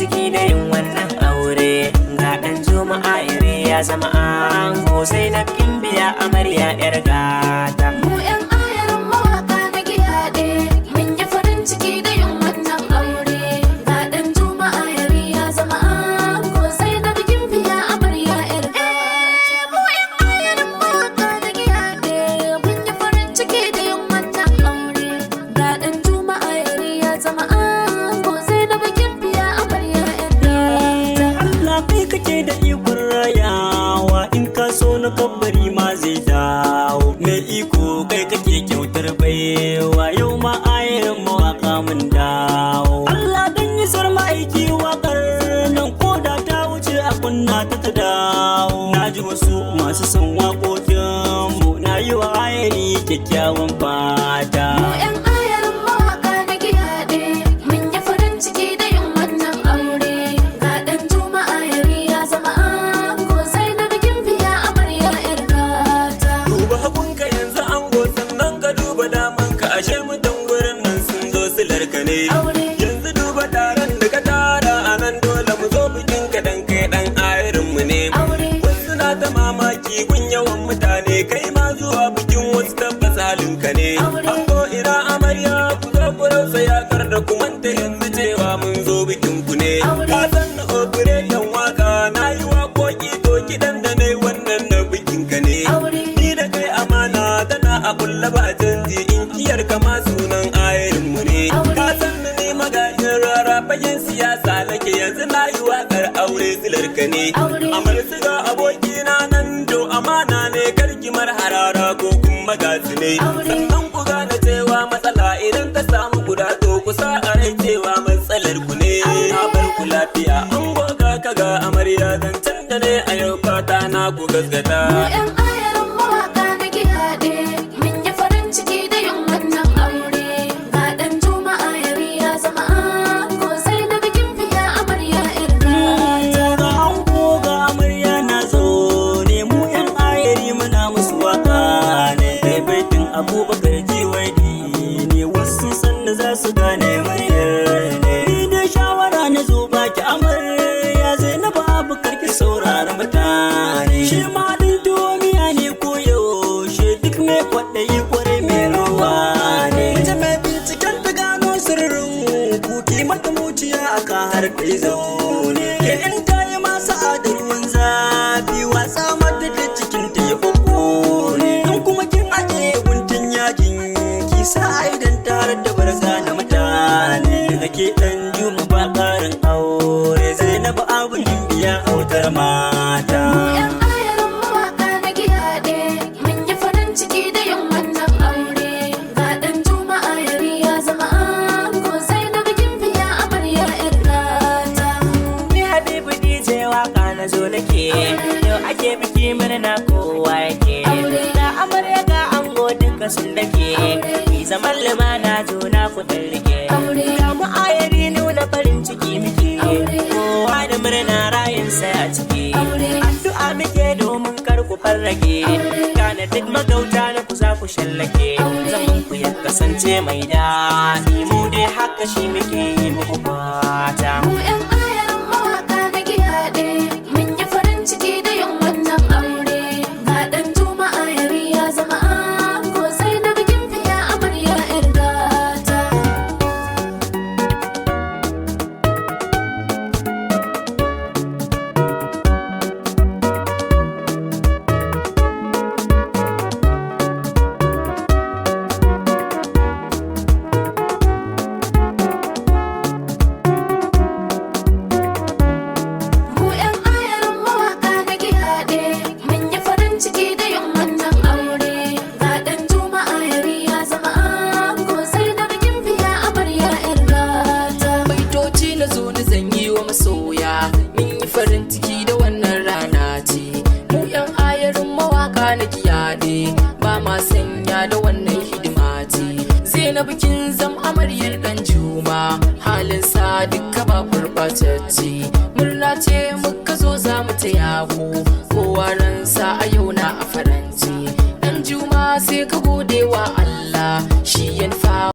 ciki da yin wannan aure. Ga ɗan Juma'a ire ya zama ango, sai na biya amarya 'yar gata. Mu 'yan ayarin mawaka na gidaɗe, mun yi farin ciki da yin wannan aure. Ga ɗan Juma'a yare ya zama ango, sai na biya amarya 'yar gata. Mu 'yan ayarin mawaka na gidaɗe, mun yi farin ciki da yin wannan aure. Ga ɗan Juma'a yare ya zama ango, sai na biya amarya 'yar gata. Allah kai kake da ikon rayawa, in ka so na kabbari ma zai dawo. Mai iko kai kake kyautar baiwa, yau ma ayarin mawaka mun dawo. Allah dan yi sar ma'aiki waƙar nan, ko da ta wuce a kunna ta dawo. Na ji wasu masu son waƙoƙinmu, na yi wa ayari kyakkyawan fata. Mu 'yan ayarin mawaka na gidaɗe, mun yi farin ciki da yin wannan aure. Ga ɗan Juma'a yare ya zama ango, sai na biya amarya 'yar gata. Duba hagunka yanzu ango, sannan ka duba damanka, ashe mutan gurin nan sun zo silarka ne. Aure. Yanzu duba taron da ka tara a nan, dole mu zo bikin ka dan kai dan ayarinmu ne. Aure. Wasu na ta mamaki gun yawan mutane, kai ma zuwa bikin wasu tabbas halinka ne. Aure. Ango ina amarya, ku zo ku rausa yakar da ku manta yanzu cewa mun zo bikin ku ne. Aure. Ka san na operation waka, na yi waƙoƙi to kiɗan da na yi wannan na bikin ka ne. Aure. Ni da kai amana tana a kulla ba canji, in kiyar kama sunan ayarinmu ne. Aure. Ka san na ne magajin rara fagen siyasa nake, yanzu na yi waƙar aure silar ka ne. Aure. Amar su ga abokina nan to amana ne, karkimar harara ko kuma gasi ne. Aure. Sannan ku gane cewa matsala idan ta samu guda to ku sa a rai cewa matsalar ku ne. Na bar ku lafiya an goga ka ga amarya, zancen da ne a yau fata na ku gaskata. Mu 'yan ayarin mawaka na gidaɗe, mun yi farin ciki da yin wannan aure. Ga ɗan Juma'a yare ya zama ango, sai na biya amarya 'yar gata. Ga ango ga amarya na zo ne, mu 'yan ayari muna musu waka ne. Kai baitin Abubakar Jiwaidi ne, wasu sanda za su gane muryar ne. Ni da shawara na zo baki amarya, Zainabu Abubakar ki saurara mutane. Shi ma ɗin duniya ne ko yaushe, duk mai kwaɗayi kwarai mai ruwa ne. Ita mai binciken ta gano sirrin kuki mata muciya aka har kai zaune. Ke in ta yi masa ruwan zafi, wasa mata da cikin ta ya ne. In kuma kin aje guntun yakin ki sa idan tare da barza na mutane. Daga ke ɗan Juma ba ƙarin aure, Zainabu abu biya autar mata. Mu 'yan ayarin mawaka na gidaɗe, mun yi farin ciki da yin wannan aure. Ga ɗan Juma'a yare ya zama ango, sai na biya amarya 'yar gata. Ni Habibu DJ waka na zo nake, yau ake biki murna kowa yake. Aure. Da amarya ga ango duka sun dake, ki zaman lumana zo na ku rike. Aure. Ga mu ayari nuna farin ciki muke, Aure. kowa da murna rayinsa a ciki. Aure. Addu'a muke domin kar ku farrake, Aure. kana duk magauta na ku za ku shallake. Aure. Zaman ku ya kasance mai daɗi, mu dai haka shi muke yi muku fata. Mu 'yan ayarin mawaka na gidaɗe, mun yi farin ciki da yin wannan aure. Ga ɗan Juma'a yare ya zama ango, sai na biya amarya 'yar gata. Mu 'yan ayarin mawaka na gidaɗe, mun yi farin ciki da yin wannan aure. Ga ɗan Juma'a yare ya zama ango, sai na biya amarya 'yar gata. Baitoci na zo na zanyi wa masoya, mun yi farin ciki da wannan rana ce. Mu 'yan ayarin mawaka na giyaɗe, ba ma sanya da wannan hidima ce. Zainabu kin zam amaryar ɗan Juma, halin sa duka ba gurɓatacce. Murna ce muka zo za mu taya ku, kowa ransa a yau na a faranti. Ɗan Juma sai ka gode wa Allah, shi ya nufa